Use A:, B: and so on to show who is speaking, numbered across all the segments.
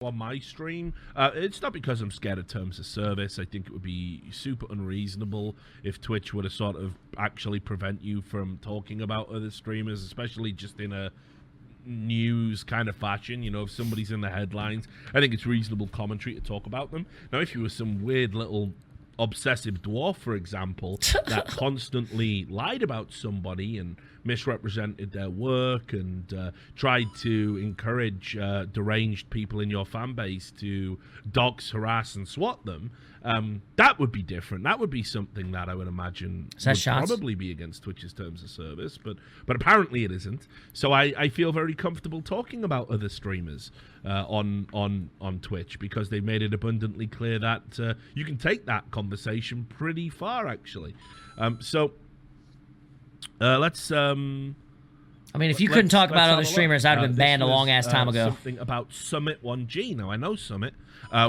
A: on my stream. It's not because I'm scared of terms of service. I think it would be super unreasonable if Twitch were to sort of actually prevent you from talking about other streamers, especially just in a news kind of fashion. You know, if somebody's in the headlines, I think it's reasonable commentary to talk about them. Now, if you were some weird little obsessive dwarf, for example, that constantly lied about somebody and misrepresented their work and tried to encourage deranged people in your fan base to dox, harass, and swat them, that would be different. That would be something that I would imagine would probably be against Twitch's terms of service, but apparently it isn't. So I feel very comfortable talking about other streamers on Twitch, because they've made it abundantly clear that you can take that conversation pretty far, actually. Let's I
B: mean, if you couldn't talk about other streamers, I'd have been banned a long-ass time ago.
A: Something about Summit1G. Now, I know Summit.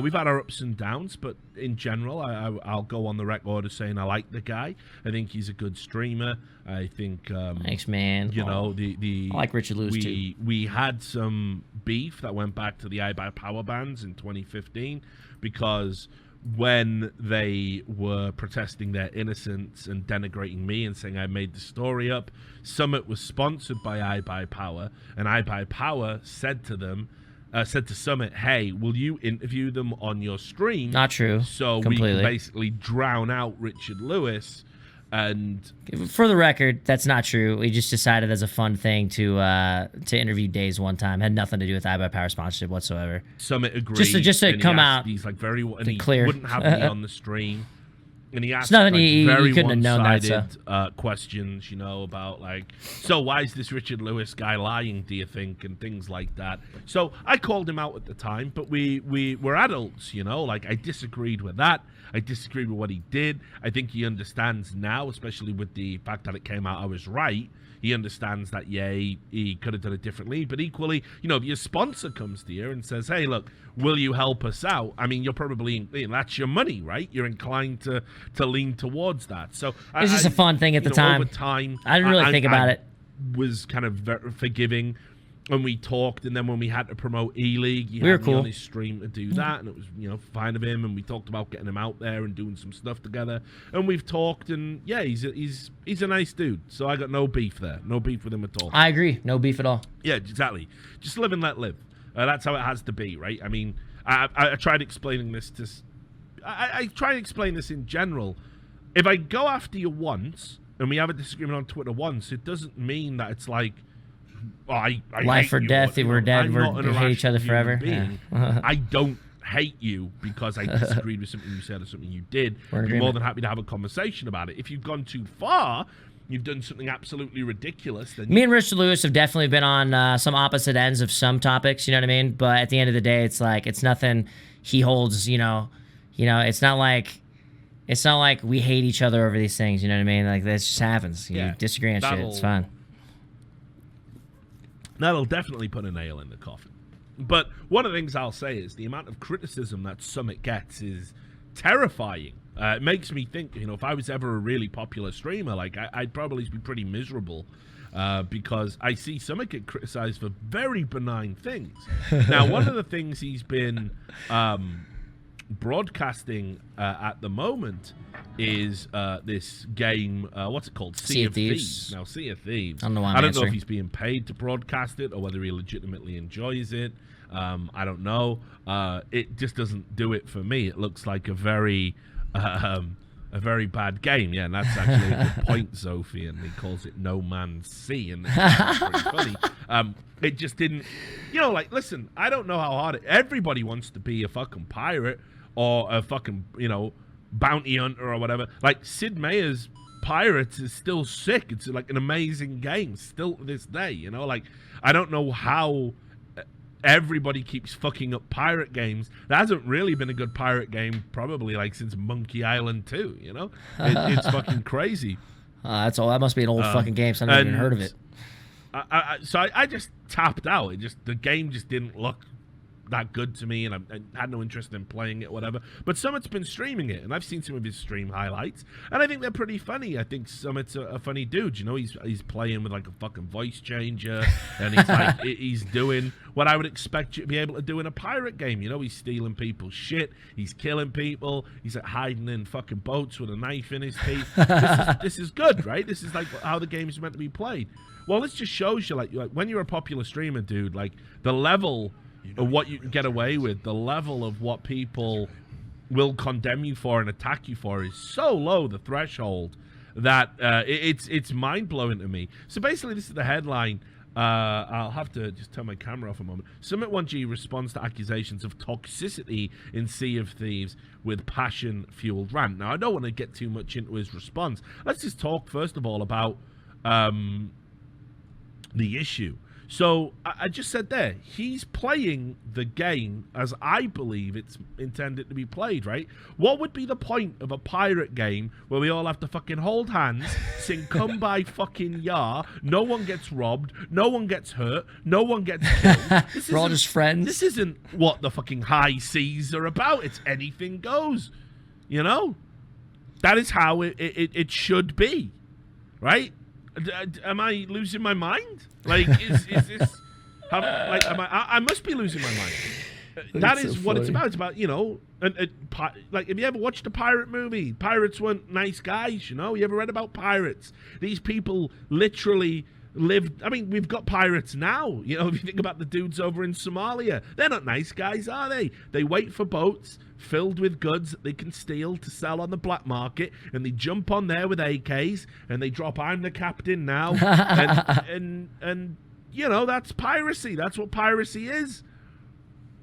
A: We've had our ups and downs, but in general, I'll go on the record as saying I like the guy. I think he's a good streamer. I think...
B: Thanks, man.
A: You know,
B: I like Richard Lewis, too.
A: We had some beef that went back to the iBuyPower bans in 2015, because when they were protesting their innocence and denigrating me and saying I made the story up, Summit was sponsored by iBuyPower, and iBuyPower said to them, said to Summit, hey, will you interview them on your stream?
B: Not true.
A: So
B: completely.
A: We can basically drown out Richard Lewis. And
B: for the record, that's not true. We just decided as a fun thing to interview Days one time. Had nothing to do with iBuyPower sponsorship whatsoever.
A: Summit agreed.
B: Just to come out.
A: He's like very
B: he clear.
A: Wouldn't have me on the stream. And he asked
B: like,
A: very
B: couldn't have known that,
A: one-sided questions, you know, about like, so why is this Richard Lewis guy lying, do you think, and things like that. So I called him out at the time, but we were adults, you know, like I disagreed with that. I disagreed with what he did. I think he understands now, especially with the fact that it came out I was right. He understands that, yeah, he could have done it differently. But equally, you know, if your sponsor comes to you and says, hey, look, will you help us out? I mean, you're probably, that's your money, right? You're inclined to lean towards that. So
B: it was just a fun thing at the time.
A: Over time,
B: I didn't really think about it.
A: Was kind of very forgiving when we talked, and then when we had to promote E-League,
B: we were cool
A: on his stream to do that, and it was, you know, fine of him, and we talked about getting him out there and doing some stuff together, and we've talked, and yeah, he's a nice dude, so I got no beef there, no beef with him at all.
B: I agree, no beef at all.
A: Yeah, exactly. Just live and let live. That's how it has to be, right? I mean, I tried explaining this to, I try to explain this in general. If I go after you once, and we have a disagreement on Twitter once, it doesn't mean that it's like, I
B: life or death. If we're dead, we hate each other forever. Yeah.
A: I don't hate you because I disagreed with something you said or something you did. I'm more than happy to have a conversation about it. If you've gone too far, you've done something absolutely ridiculous, then
B: me and Richard Lewis have definitely been on some opposite ends of some topics, you know what I mean? But at the end of the day, it's like, it's nothing he holds, you know, it's not like we hate each other over these things, you know what I mean? Like, that just happens. You disagree on shit, it's fine.
A: That'll definitely put a nail in the coffin. But one of the things I'll say is the amount of criticism that Summit gets is terrifying. It makes me think, you know, if I was ever a really popular streamer, like, I'd probably be pretty miserable because I see Summit get criticized for very benign things. Now, one of the things he's been broadcasting at the moment is this game, what's it called? Sea of Thieves. Now, Sea of Thieves.
B: I don't know
A: if he's being paid to broadcast it or whether he legitimately enjoys it. I don't know. It just doesn't do it for me. It looks like a very bad game. Yeah, and that's actually a good point, Sophie, and he calls it No Man's Sea, and it's pretty funny. It just didn't, you know, like, listen, I don't know how hard everybody wants to be a fucking pirate or a fucking, you know, bounty hunter or whatever. Like, Sid Meier's Pirates is still sick. It's like an amazing game still to this day, you know? Like, I don't know how everybody keeps fucking up pirate games. There hasn't really been a good pirate game probably like since Monkey Island 2, you know? It's fucking crazy.
B: That's all. That must be an old fucking game, so I've never even heard of it.
A: So I just tapped out. The game just didn't look that good to me, and I had no interest in playing it or whatever. But Summit's been streaming it, and I've seen some of his stream highlights, and I think they're pretty funny. I think Summit's a funny dude. You know, he's playing with like a fucking voice changer, and he's like he's doing what I would expect you to be able to do in a pirate game. You know, he's stealing people's shit, he's killing people, he's like hiding in fucking boats with a knife in his teeth. This is good, right? This is like how the game is meant to be played. Well, this just shows you, like when you're a popular streamer, dude, like the level of what you can get away with, the level of what people will condemn you for and attack you for is so low, the threshold, that it's mind-blowing to me. So basically, this is the headline. I'll have to just turn my camera off a moment. Summit1G responds to accusations of toxicity in Sea of Thieves with passion-fueled rant. Now, I don't want to get too much into his response. Let's just talk, first of all, about the issue. So I just said there, he's playing the game as I believe it's intended to be played, right? What would be the point of a pirate game where we all have to fucking hold hands, sing "Come By Fucking Ya"? No one gets robbed, no one gets hurt, no one gets killed.
B: We're all just friends.
A: This isn't what the fucking high seas are about. It's anything goes, you know? That is how it should be, right? Am I losing my mind? Like, is this? Like, I must be losing my mind. That is so what it's about. It's about, you know, like, have you ever watched a pirate movie? Pirates weren't nice guys, you know. You ever read about pirates? These people literally lived. I mean, we've got pirates now. You know, if you think about the dudes over in Somalia, they're not nice guys, are they? They wait for boats filled with goods that they can steal to sell on the black market, and they jump on there with AKs and they drop "I'm the captain now," and you know, that's piracy. That's what piracy is.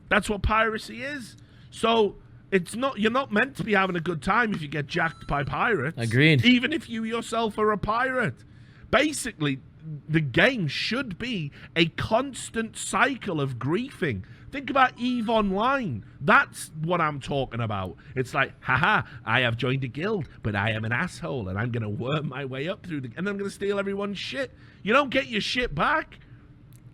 A: That's what piracy is. So it's not, you're not meant to be having a good time if you get jacked by pirates.
B: Agreed.
A: Even if you yourself are a pirate. Basically, the game should be a constant cycle of griefing. Think about EVE Online. That's what I'm talking about. It's like, haha, I have joined a guild, but I am an asshole, and I'm going to worm my way up through and I'm going to steal everyone's shit. You don't get your shit back.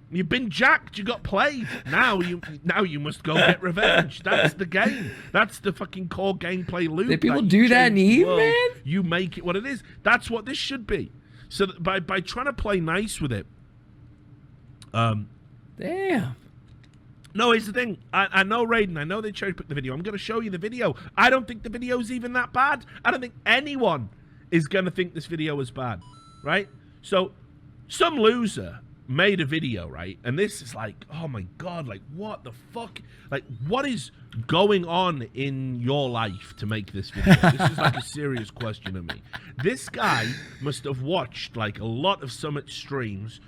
A: You've been jacked. You got played. Now you must go get revenge. That's the game. That's the fucking core gameplay loop.
B: Did people do that in EVE, man?
A: You make it what it is. That's what this should be. So that by trying to play nice with it,
B: damn.
A: No, here's the thing. I know, Raiden, I know they cherry-picked the video. I'm going to show you the video. I don't think the video's even that bad. I don't think anyone is going to think this video is bad, right? So, some loser made a video, right? And this is like, oh my God, like, what the fuck? Like, what is going on in your life to make this video? This is like a serious question to me. This guy must have watched, like, a lot of Summit streams,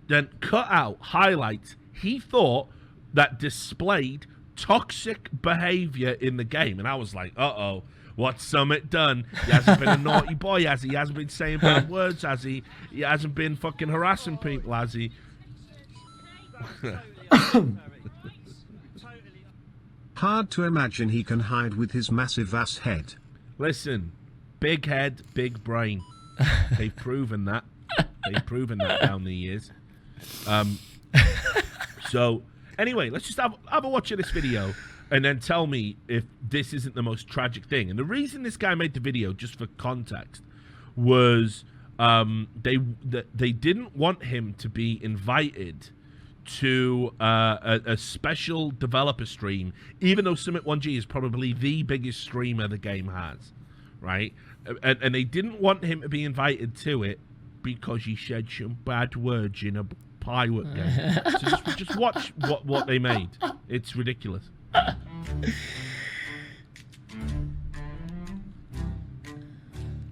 A: then cut out highlights he thought that displayed toxic behavior in the game. And I was like, uh-oh, what's Summit done? He hasn't been a naughty boy, has he? He hasn't been saying bad words, has he? He hasn't been fucking harassing people, has he?
C: Hard to imagine he can hide with his massive ass head.
A: Listen, big head, big brain. They've proven that. They've proven that down the years. So... Anyway, let's just have a watch of this video and then tell me if this isn't the most tragic thing. And the reason this guy made the video, just for context, was they didn't want him to be invited to a special developer stream, even though Summit1G is probably the biggest streamer the game has, right? And they didn't want him to be invited to it because he said some bad words in a pirate game. So just watch what they made. It's ridiculous.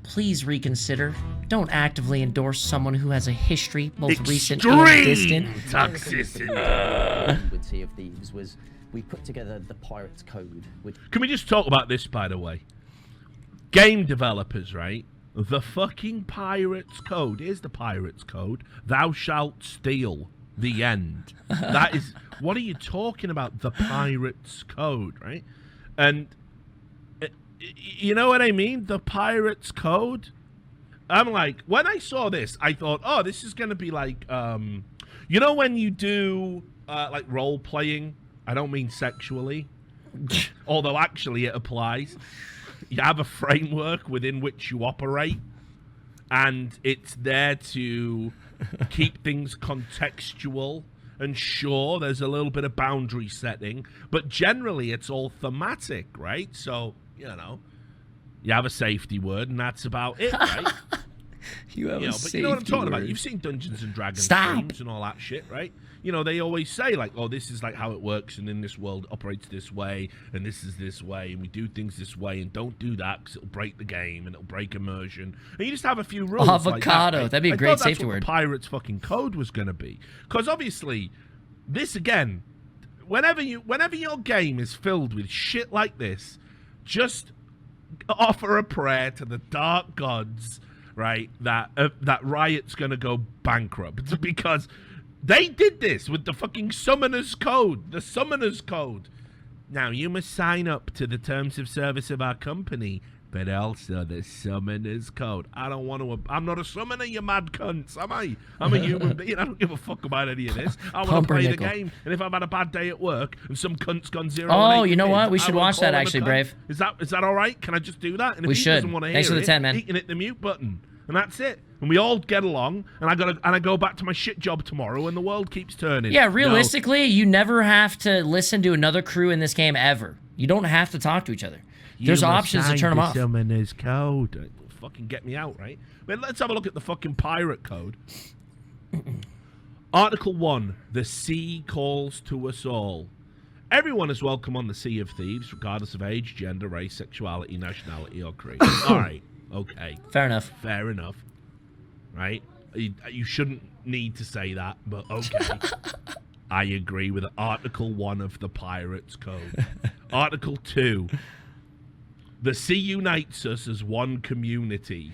B: Please reconsider. Don't actively endorse someone who has a history, both recent
A: Extreme
B: and distant.
A: Toxicity.
D: With Sea of Thieves was we put together the Pirates Code.
A: Can we just talk about this, by the way? Game developers, right? The fucking Pirates Code. Here's the Pirates Code. Thou shalt steal. The end. That is... What are you talking about? The Pirates Code, right? And... You know what I mean? The Pirates Code. I'm like... When I saw this, I thought, oh, this is going to be like... you know when you do, like, role-playing I don't mean sexually, although actually it applies. You have a framework within which you operate, and it's there to keep things contextual. And sure, there's a little bit of boundary setting, but generally it's all thematic, right? So, you know, you have a safety word, and that's about it, right?
B: You have a
A: but you know what I'm talking about.
B: word.
A: You've seen Dungeons and Dragons
B: Stop.
A: streams and all that shit, right? You know, they always say, like, oh, this is like how it works, and in this world operates this way, and this is this way, and we do things this way, and don't do that because it'll break the game, and it'll break immersion. And you just have a few rules.
B: Avocado.
A: Like that, right?
B: That'd be a
A: I
B: great
A: thought
B: safety
A: that's what
B: word.
A: The Pirates fucking code was going to be. Because obviously, this again, whenever your game is filled with shit like this, just offer a prayer to the dark gods, right? That Riot's gonna go bankrupt because they did this with the fucking Summoner's Code. The Summoner's Code. Now you must sign up to the terms of service of our company, but also the Summoner's Code. I don't want to. I'm not a summoner, you mad cunts, am I? I'm a human being. I don't give a fuck about any of this. I want to play the game, and if I've had a bad day at work and some cunt's gone 0
B: Oh, you know what? We should watch that actually, Brave.
A: Is that all right? Can I just do that? And if
B: We
A: he
B: should.
A: doesn't want to
B: Thanks
A: hear
B: for the 10, man.
A: he can hit the mute button, and that's it. And we all get along, and I go back to my shit job tomorrow, and the world keeps turning.
B: Yeah, realistically, you never have to listen to another crew in this game ever. You don't have to talk to each other. There's options to turn them off.
A: Summoner's Code. It'll fucking get me out, right? But let's have a look at the fucking pirate code. Article 1. The sea calls to us all. Everyone is welcome on the Sea of Thieves, regardless of age, gender, race, sexuality, nationality, or creed. All right. Okay.
B: Fair enough.
A: Fair enough. Right? You shouldn't need to say that, but okay. I agree with Article 1 of the Pirates Code. Article 2. The sea unites us as one community.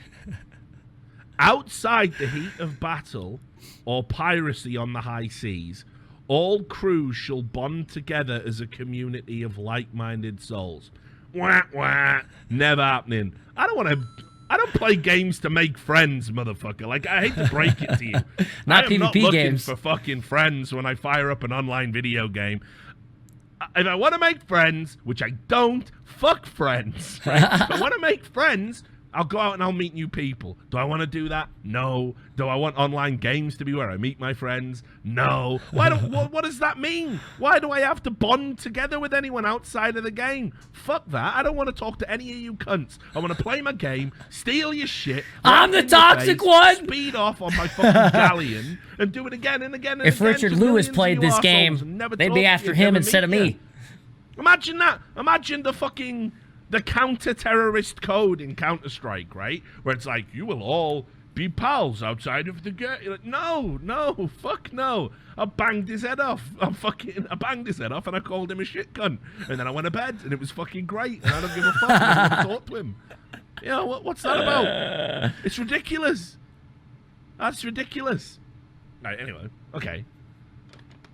A: Outside the heat of battle or piracy on the high seas, all crews shall bond together as a community of like-minded souls. Wah, wah. Never happening. I don't play games to make friends, motherfucker. Like, I hate to break it to you.
B: Not
A: I am
B: PvP
A: not looking
B: games.
A: for fucking friends when I fire up an online video game. If I want to make friends, which I don't, fuck friends. Right? If I want to make friends, I'll go out and I'll meet new people. Do I want to do that? No. Do I want online games to be where I meet my friends? No. What does that mean? Why do I have to bond together with anyone outside of the game? Fuck that. I don't want to talk to any of you cunts. I want to play my game, steal your shit.
B: I'm the toxic one.
A: Speed off on my fucking galleon and do it again and again and
B: If
A: again.
B: Richard
A: to
B: Lewis
A: millions of
B: played
A: you
B: this
A: arseholes
B: game,
A: and never
B: they'd
A: talk
B: be
A: to
B: after
A: you,
B: him
A: never
B: instead of
A: meet you.
B: me.
A: Imagine that. Imagine the counter-terrorist code in Counter-Strike, right? Where it's like, you will all be pals outside of the game. Like, no, fuck no. I banged his head off. I banged his head off and I called him a shit cunt. And then I went to bed and it was fucking great. And I don't give a fuck. I never talked to him. You know, what's that about? It's ridiculous. That's ridiculous. Right, anyway, okay.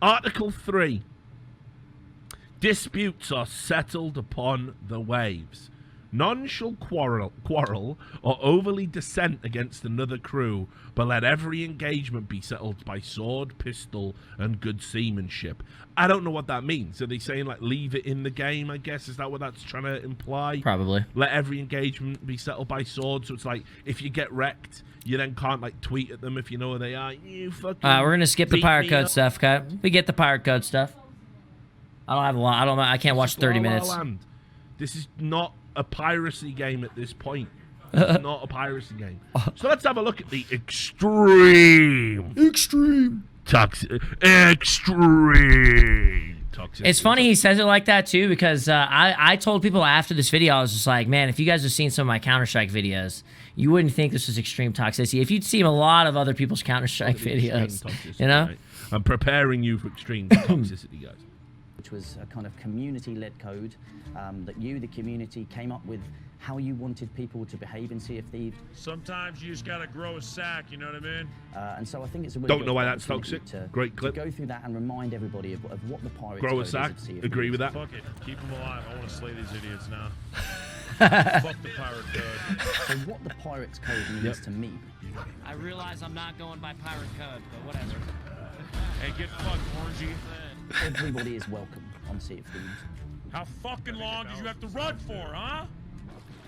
A: Article 3. Disputes are settled upon the waves. None shall quarrel or overly dissent against another crew, but let every engagement be settled by sword, pistol, and good seamanship. I don't know what that means. Are they saying, like, leave it in the game, I guess? Is that what that's trying to imply?
B: Probably.
A: Let every engagement be settled by sword, so it's like, if you get wrecked, you then can't, like, tweet at them if you know where they are. You fucking
B: We're going to skip the
A: beat
B: pirate
A: me
B: code
A: up.
B: stuff, okay? We get the pirate code stuff. I don't have a lot. I can't watch 30 minutes.
A: Land. This is not a piracy game at this point. It's not a piracy game. So let's have a look at the extreme toxicity.
B: It's funny he says it like that too, because I told people after this video, I was just like, man, if you guys have seen some of my Counter-Strike videos, you wouldn't think this was extreme toxicity. If you'd seen a lot of other people's Counter-Strike videos, you know?
A: Right? I'm preparing you for extreme toxicity, guys.
D: which was a kind of community-led code that you, the community, came up with how you wanted people to behave in Sea of Thieves.
E: Sometimes you just gotta grow a sack, you know what I mean?
D: And so I think it's a really
A: Don't
D: good
A: know why that's
D: opportunity
A: toxic. Great clip.
D: To go through that and remind everybody of what the pirates
A: Grow a
D: code is
A: sack.
D: of Sea of
A: Agree
D: Thieves.
A: with that.
E: Fuck it. Keep them alive. I want to slay these idiots now. Fuck the pirate code.
D: So what the pirates code means to me.
B: I realize I'm not going by pirate code, but whatever.
E: Hey, get fucked, Orangey.
D: Everybody is welcome. on Sea of Thieves.
E: How fucking long did you have to run for, huh?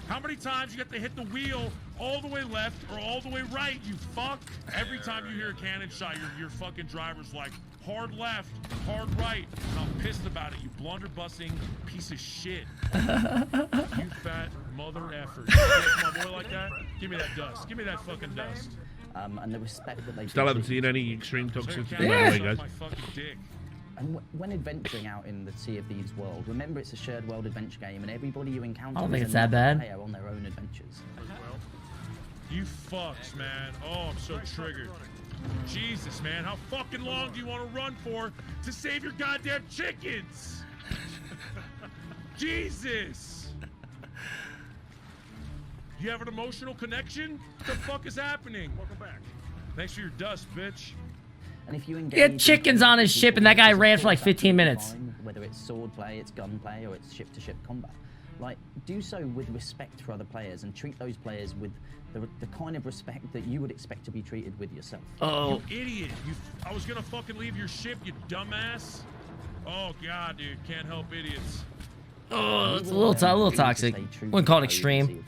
E: How many times you have to hit the wheel all the way left or all the way right, you fuck? Every time you hear a cannon shot, your fucking driver's like, hard left, hard right. And I'm pissed about it, you blunderbussing piece of shit. You fat mother effer. You my boy like that? Give me that dust. Give me that fucking dust.
D: And the respect that they
A: Still haven't seen any extreme toxicity, by the way, guys.
E: My fucking dick.
D: And when adventuring out in the Sea of Thieves world, remember it's a shared world adventure game, and everybody you encounter
B: I don't think
D: is
B: it's that bad.
D: player on their own adventures.
E: You fucks, man. Oh, I'm so triggered. Jesus, man. How fucking long do you want to run for to save your goddamn chickens? Jesus. You have an emotional connection? What the fuck is happening? Welcome back. Thanks for your dust, bitch.
D: And if you
B: He
D: engage
B: had chickens on his ship, and that guy ran for like 15 minutes.
D: Whether it's sword play, it's gun play, or it's ship-to-ship combat, like do so with respect for other players and treat those players with the kind of respect that you would expect to be treated with yourself.
B: Oh,
E: You idiot. I was gonna fucking leave your ship, you dumbass. Oh god, dude. Can't help idiots.
B: oh, it's a little toxic. Wouldn't call it extreme.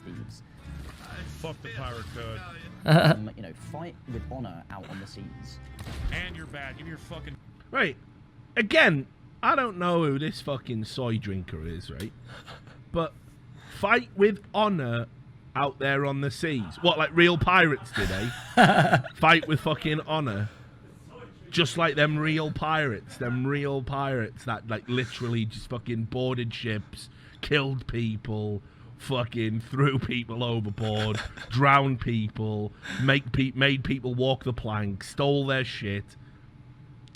E: Fuck the pirate code.
D: You know, fight with honor out on the seas.
E: And you're bad. Give me your fucking...
A: Right. Again, I don't know who this fucking soy drinker is, right? But fight with honor out there on the seas. What, like real pirates, did they? Fight with fucking honor. Just like them real pirates that like literally just fucking boarded ships, killed people, fucking threw people overboard, drowned people, made people walk the plank, stole their shit.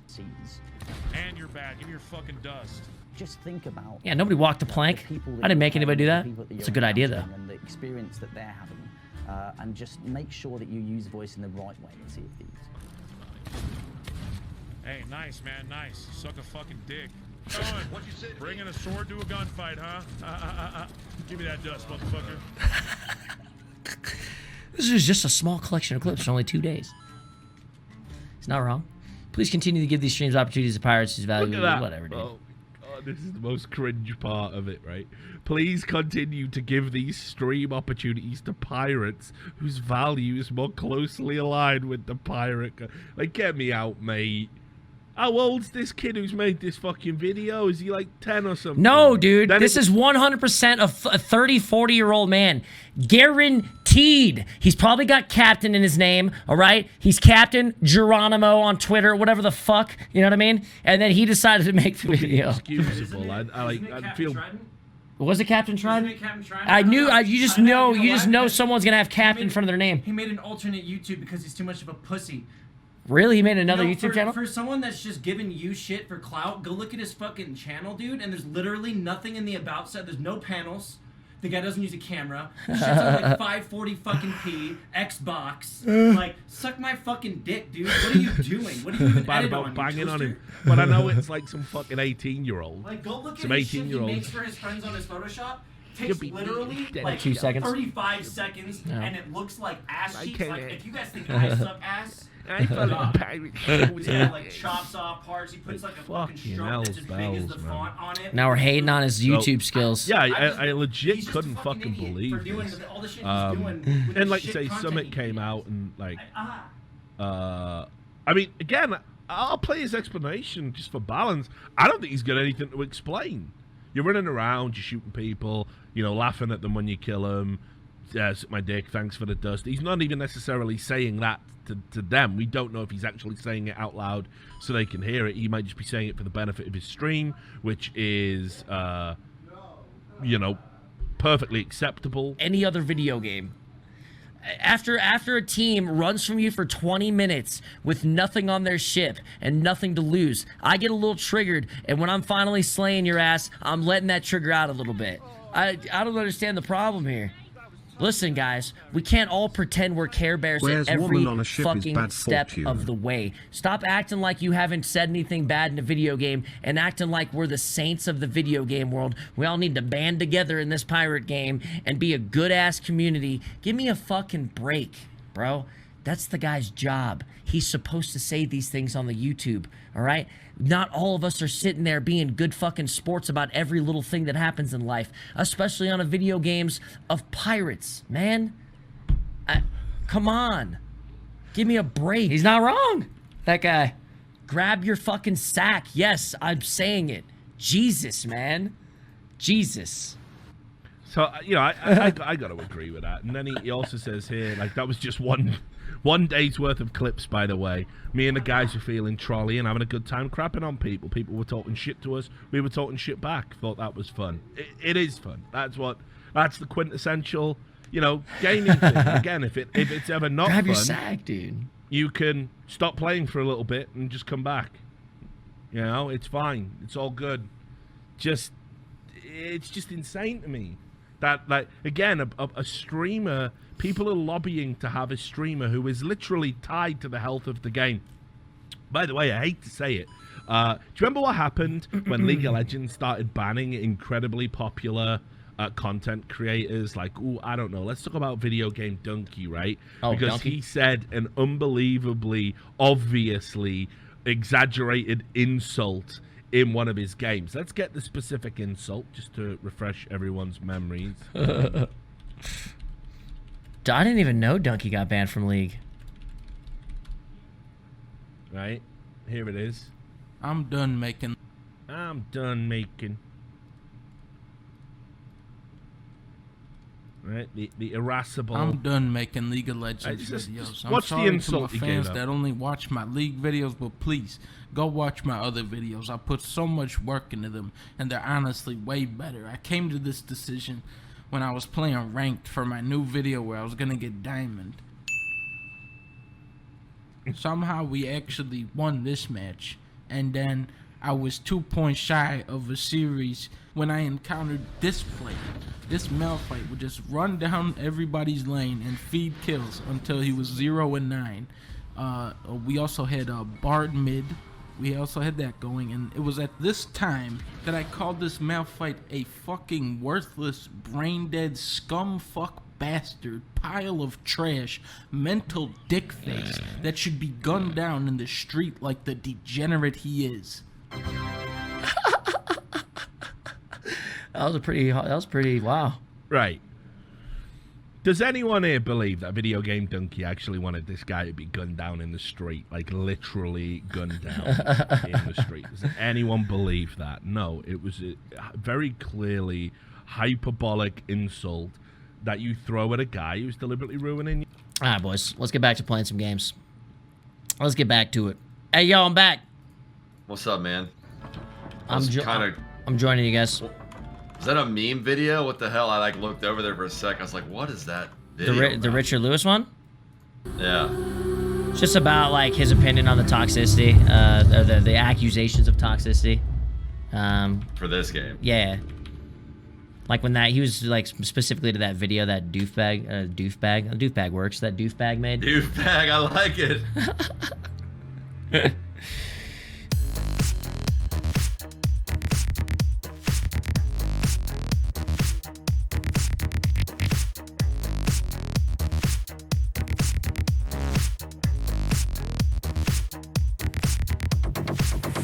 D: Seas.
E: And you're bad. Give me your fucking dust.
D: Just think about
B: yeah, nobody walked the plank.
D: the people that
B: I didn't make
D: you're
B: anybody do
D: playing,
B: that.
D: the people that
B: It's a
D: you're
B: good idea, though.
D: encountering, and the experience that they're having, and just make sure that you use voice in the right way in Sea of Thieves.
E: Hey, nice, man. Nice. Suck a fucking dick. What'd you say? Bringing a sword to a gunfight, huh? Give me that dust, motherfucker.
B: This is just a small collection of clips for only 2 days. It's not wrong. Please continue to give these streams opportunities to pirates whose value.
A: Look at that.
B: Whatever, dude.
A: Oh, God, this is the most cringe part of it, right? Please continue to give these stream opportunities to pirates whose value is more closely aligned with the pirate. Like, get me out, mate. How old's this kid who's made this fucking video? Is he like 10 or something?
B: No, dude.
A: Then
B: This is 100% a 30, 40-year-old man. Guaranteed. He's probably got Captain in his name, all right? He's Captain Geronimo on Twitter, whatever the fuck. You know what I mean? And then he decided to make the video.
A: Excusable. I feel...
B: Was it Captain Trident?
F: Isn't it Captain Trident?
B: I knew. You just know.
F: You
B: You just know
F: why?
B: someone's gonna have Captain in front of their name.
F: He made an alternate YouTube because he's too much of a pussy.
B: Really? He made another
F: No,
B: YouTube
F: for,
B: channel?
F: For someone that's just giving you shit for clout, go look at his fucking channel, dude, and there's literally nothing in the about set. There's no panels. The guy doesn't use a camera. Shit's on like 540 fucking p, Xbox. Like, suck my fucking dick, dude. What are you doing? What are you even
A: bad
F: edit
A: about
F: on, you
A: banging on him.
F: toaster?
A: But I know it's like some fucking 18-year-old.
F: Like, go look
A: Some
F: at his shit he
A: 18-year-olds.
F: makes for his friends on his Photoshop.
A: You'll
F: Takes
A: be
F: literally
A: dead.
F: like
B: 2 seconds.
F: 35 seconds,
B: No.
F: and it looks like ass cheeks.
A: can't-
F: Like, if you guys think I suck ass,
A: I
F: fucking
A: pirate.
F: yeah, like chops off parts. He puts like a fucking
A: Fucking
F: stroke that's as big as the
A: hells, man.
F: font on it.
B: Now we're hating on his YouTube skills.
A: Yeah,
F: just-
A: I legit
F: he's just a
A: couldn't fucking
F: idiot
A: believe
F: for doing
A: this.
F: all the shit he's doing with
A: And
F: the
A: like you
F: shit
A: say,
F: content
A: Summit
F: he
A: came
F: creates.
A: out and like,
F: Ah.
A: I mean, again, I'll play his explanation just for balance. I don't think he's got anything to explain. You're running around, you're shooting people, you know, laughing at them when you kill them. Yeah, suck my dick, thanks for the dust. He's not even necessarily saying that to them. We don't know if he's actually saying it out loud so they can hear it. He might just be saying it for the benefit of his stream, which is, you know, perfectly acceptable.
B: Any other video game. After a team runs from you for 20 minutes with nothing on their ship and nothing to lose, I get a little triggered, and when I'm finally slaying your ass, I'm letting that trigger out a little bit. I don't understand the problem here. Listen, guys, we can't all pretend we're Care Bears
C: Where's
B: at every
C: woman on a ship is
B: fucking
C: bad
B: step
C: fortune.
B: of the way. Stop acting like you haven't said anything bad in a video game and acting like we're the saints of the video game world. We all need to band together in this pirate game and be a good-ass community. Give me a fucking break, bro. That's the guy's job. He's supposed to say these things on the YouTube, all right? Not all of us are sitting there being good fucking sports about every little thing that happens in life, especially on a video games of pirates, man. Come on. Give me a break. He's not wrong, that guy. Grab your fucking sack. Yes, I'm saying it. Jesus, man. Jesus.
A: So, you know, I got to agree with that. And then he also says here, like, that was just one day's worth of clips, by the way. Me and the guys were feeling trolley and having a good time crapping on people. People were talking shit to us. We were talking shit back. Thought that was fun. It is fun. That's the quintessential, you know, gaming thing. Again, if it's ever not
B: Grab
A: fun,
B: your sack, dude.
A: you can stop playing for a little bit and just come back. You know, it's fine. It's all good. It's just insane to me that, like, again, a streamer, people are lobbying to have a streamer who is literally tied to the health of the game. By the way, I hate to say it. Do you remember what happened when League of Legends started banning incredibly popular content creators? Like, I don't know. Let's talk about Video Game Donkey, right?
B: Oh,
A: because
B: Donkey.
A: he said an unbelievably, obviously exaggerated insult in one of his games. Let's get the specific insult just to refresh everyone's memories.
B: I didn't even know Donkey got banned from League.
A: Right? Here it is.
G: I'm done making.
A: Right? The irascible.
G: I'm done making League of Legends
A: Just
G: videos.
A: watch the
G: I'm sorry
A: insult
G: to
A: he
G: my
A: gave
G: fans
A: up.
G: that only watch my League videos, but please go watch my other videos. I put so much work into them, and they're honestly way better. I came to this decision when I was playing ranked for my new video where I was gonna get diamond. Somehow we actually won this match, and then I was 2 points shy of a series when I encountered this player. This Malphite would just run down everybody's lane and feed kills until he was 0 and 9. We also had Bard mid. We also had that going, and it was at this time that I called this Malphite a fucking worthless, brain-dead scum-fuck bastard, pile of trash, mental dick face that should be gunned down in the street like the degenerate he is.
B: That was pretty, wow.
A: Right. Does anyone here believe that Video Game Donkey actually wanted this guy to be gunned down in the street? Like, literally gunned down in the street. Does anyone believe that? No. It was a very clearly hyperbolic insult that you throw at a guy who's deliberately ruining you.
B: All right, boys. Let's get back to playing some games. Let's get back to it. Hey, yo, I'm back.
H: What's up, man?
B: I'm joining you guys.
H: Is that a meme video? What the hell? I like looked over there for a sec. I was like, what is that video?
B: The Richard Lewis one?
H: Yeah.
B: It's just about, like, his opinion on the toxicity, the accusations of toxicity.
H: For this game.
B: Yeah. Like when he was like specifically to that video that doofbag works, that doofbag made.
H: Doofbag, I like it.